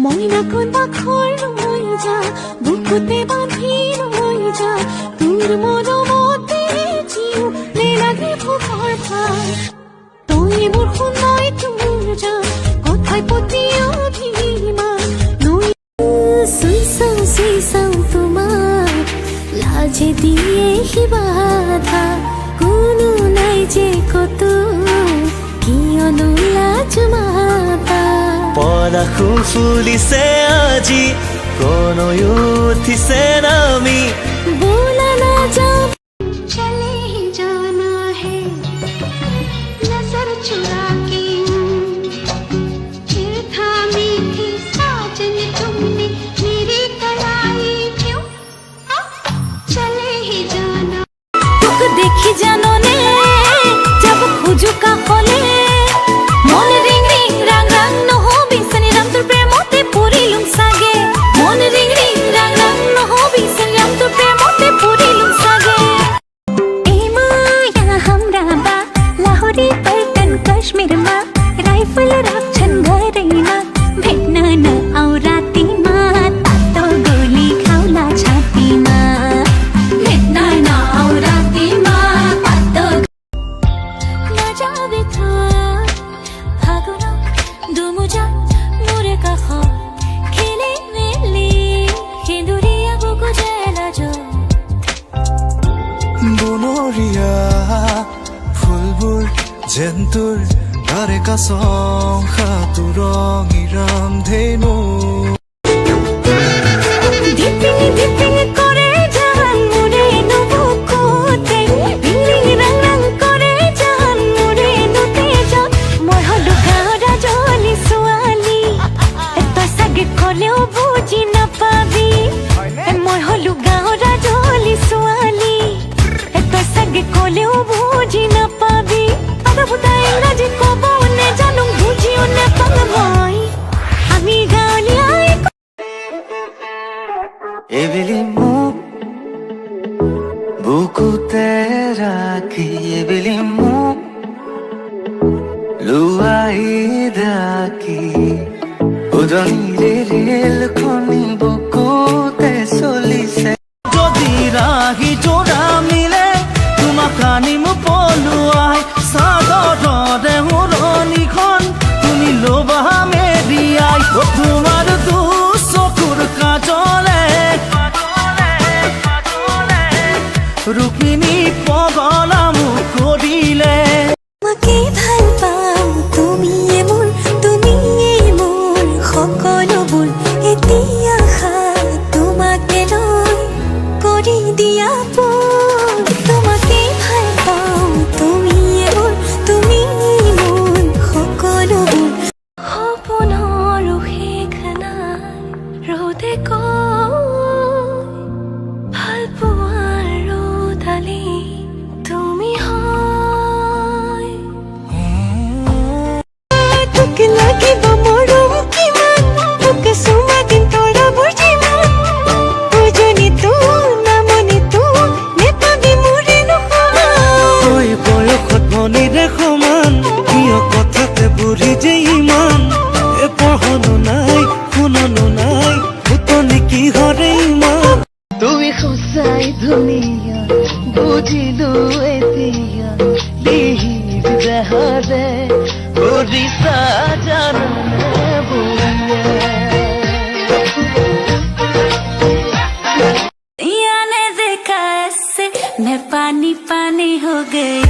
মইনা কোনা খৰ লৈ যা বুকুতে বান্ধি লৈ যা তোৰ মৰমতে জিও নেলাগে ভোকৰ ভাৰ তই মোৰ শুনাই তোৰ যা কথাই প্ৰতি অভিমান নৈ চুই চাওঁ তোমাৰ লাজে দিয়ে সি বাধা কোনো নাই যে কতো কিয়নো লাজ মাতা পলাশু ফুলিছে আজি প্ৰণয় উঠিছে নামি बोला ना जाओ चले ही जाना है नजर चुरा के फिर थामी थी साजन तुमने मेरी कलाई क्यों चले ही जाना तुक देखी जानो ने जब खुजू का खोले मन रिंग रिंग रंग रंग न हो बिसनी राम तुर प्रेमोते पूरी लुंग सागे मन रिंग रिंग रंग रंग न हो बिसनी राम तुर प्रेमोते पूरी लुंग सागे ए माया हमरा बा लाहौरी पलटन कश्मीर मा राइफल राखछन घरैमा भेट्न न औराती मा तातो गोली खाउला छातीमा भेट्न न औराती मा तातो नजाबे था भागुन दुमुजा मोरे काखा खेले मेले खेदुरिया बुकु जेला जो বনৰীয়া ফুলবোৰ জেন্তুৰ গাৰে কাছং সাতুৰং ইৰাম ধেনু দিপিঙি দিপিঙি কৰে জান মোৰে নুবুকুতে বিলিং ৰং ৰং কৰে জান মোৰে নুতেজত মই হলো গাঁৱৰ ৰাজনী ছোৱালী তই চাগে ক'লেও বুজি নাপাবি মই হলো গাঁৱৰ ৰাজনী ছোৱালী তই চাগে ক'লেও বুজি নাপাবি আদা বুটা ইংৰাজী ক'ব নেজানো বুজিও নাপাম মই আমি গাঁৱলীয়া এবেলি মোক বুকুতে ৰাখি এবেলি মোক লুৱাই ডাকি উদনিৰে ৰেলখনি বুকুতে চলিছে যদি ৰাহি জোৰা মিলে তোমাক আনিম পলুৱাই চাদৰৰে উৰণিখন তুমি ল'বা মেৰিয়াই তোমাৰ চকুৰ কাজলে ৰুক্মিণী পগলা মোক কৰিলে তোমাকে ভাল পাওঁ তুমিয়ে মোৰ সকলোবোৰ এতিয়া তোমাকে লৈ কৰি দিয়া পোন তোমাকে ভাল পাওঁ তুমিয়ে মোৰ সকলোবোৰ সপোনৰ শেষ নাই ৰ'দে কয় ভাল পোৱাৰ ৰ'দালি তুমি হয় তোক লাগিব মৰম কিমান তোক চুমা দিম তৰাবোৰ যিমান বুজনি তো নামনি তো নেপাবি মোৰে নোহোৱা তই বয়সত মনিৰে সমান কিয় কথাতে বুঢ়ী যে ইমান এ পঢ়নো নাই শুননো নাই ফুটনি কিহৰে ইমান তুমি সঁচাই ধুনীয়া বুজিলো এতিয়া লিহিৰ দেহৰে কৰিছা জাননে या ने देखा ऐसे मैं पानी पानी हो गई